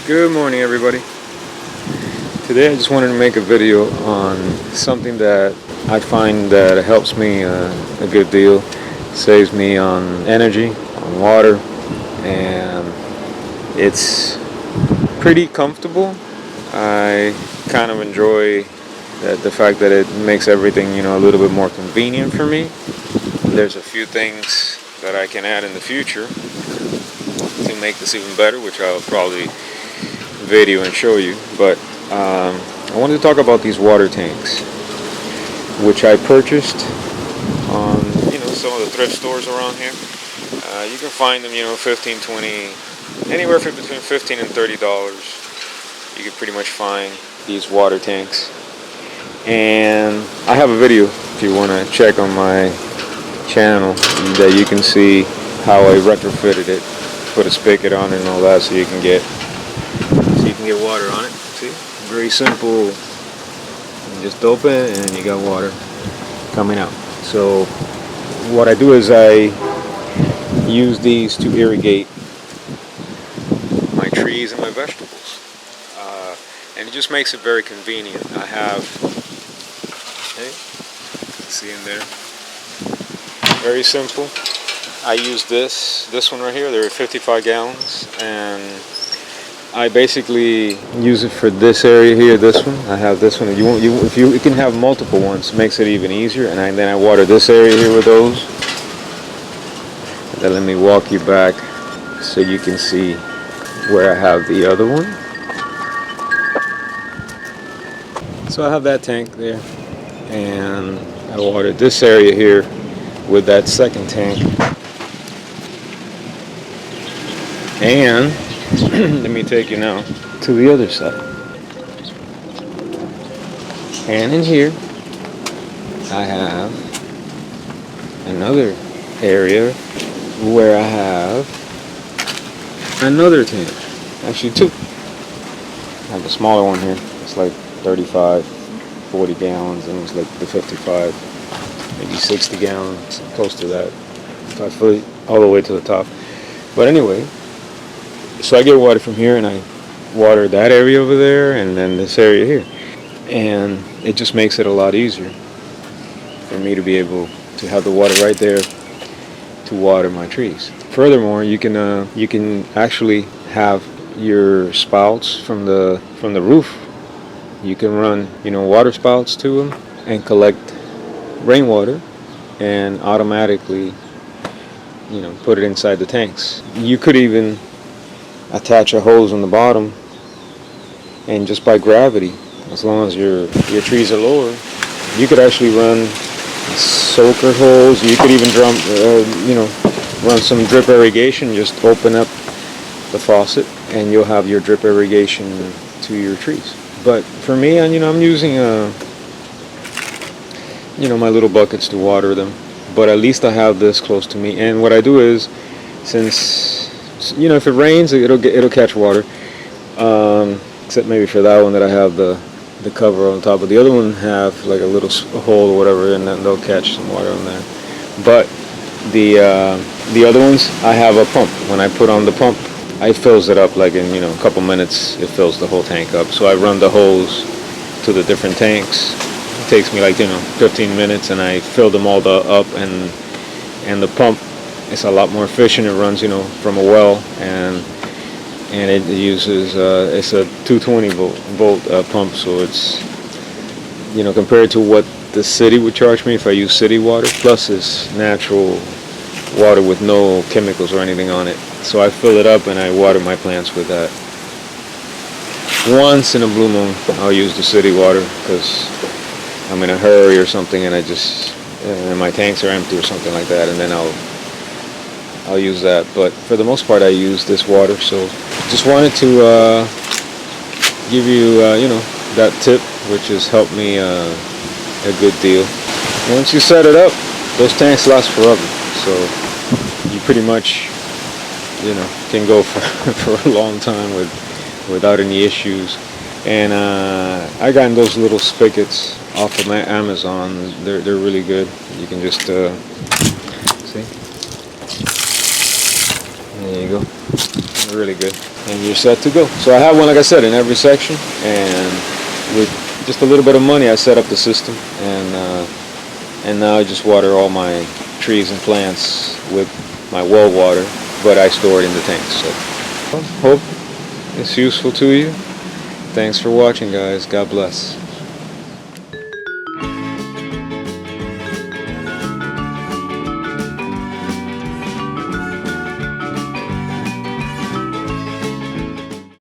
Good morning, everybody. Today I just wanted to make a video on something that I find that helps me a good deal, saves me on energy, on water, and it's pretty comfortable. I kind of enjoy the fact that it makes everything, a little bit more convenient for me. There's a few things that I can add in the future to make this even better, which I'll probably video and show you. But I wanted to talk about these water tanks, which I purchased on some of the thrift stores around here. You can find them, $15, $20, anywhere from between $15 and $30. You can pretty much find these water tanks. And I have a video if you want to check on my channel that you can see how I retrofitted it, put a spigot on it and all that, so you can get water on it. See, very simple. You just open and you got water coming out. So what I do is I use these to irrigate my trees and my vegetables, and it just makes it very convenient. I have, see in there, very simple. I use this one right here. They're 55 gallons, and I basically use it for this area here. This one, I have this one. You can have multiple ones, makes it even easier. And then I water this area here with those. And then let me walk you back so you can see where I have the other one. So I have that tank there, and I watered this area here with that second tank. And let me take you now to the other side. And in here, I have another area where I have another tank. Actually, two. I have a smaller one here. It's like 35, 40 gallons, and it's like the 55, maybe 60 gallons, close to that. If I fill it all the way to the top. But anyway, so I get water from here, and I water that area over there, and then this area here, and it just makes it a lot easier for me to be able to have the water right there to water my trees. Furthermore, you can actually have your spouts from the roof. You can run water spouts to them and collect rainwater, and automatically put it inside the tanks. You could even attach a hose on the bottom, and just by gravity, as long as your trees are lower, you could actually run soaker hose. You could even run some drip irrigation. Just open up the faucet and you'll have your drip irrigation to your trees. But for me, I'm using my little buckets to water them, but at least I have this close to me. And what I do is, since if it rains, it'll catch water, except maybe for that one that I have the cover on top, but the other one have like a little hole or whatever, and then they'll catch some water on there. But the other ones, I have a pump. When I put on the pump, it fills it up like in a couple minutes. It fills the whole tank up. So I run the hose to the different tanks. It takes me like 15 minutes, and I fill them all up, and the pump, it's a lot more efficient. It runs, from a well, and it uses it's a 220 volt pump. So it's compared to what the city would charge me if I use city water. Plus, it's natural water with no chemicals or anything on it. So I fill it up and I water my plants with that. Once in a blue moon, I'll use the city water because I'm in a hurry or something, and and my tanks are empty or something like that, and then I'll use that. But for the most part, I use this water. So just wanted to give you that tip, which has helped me a good deal. Once you set it up, those tanks last forever. So you pretty much can go for a long time without any issues. And I got those little spigots off of Amazon. They're really good. You can just see. There you go. Really good. And you're set to go. So I have one, like I said, in every section, and with just a little bit of money I set up the system, and now I just water all my trees and plants with my well water, but I store it in the tanks. So hope it's useful to you. Thanks for watching, guys. God bless.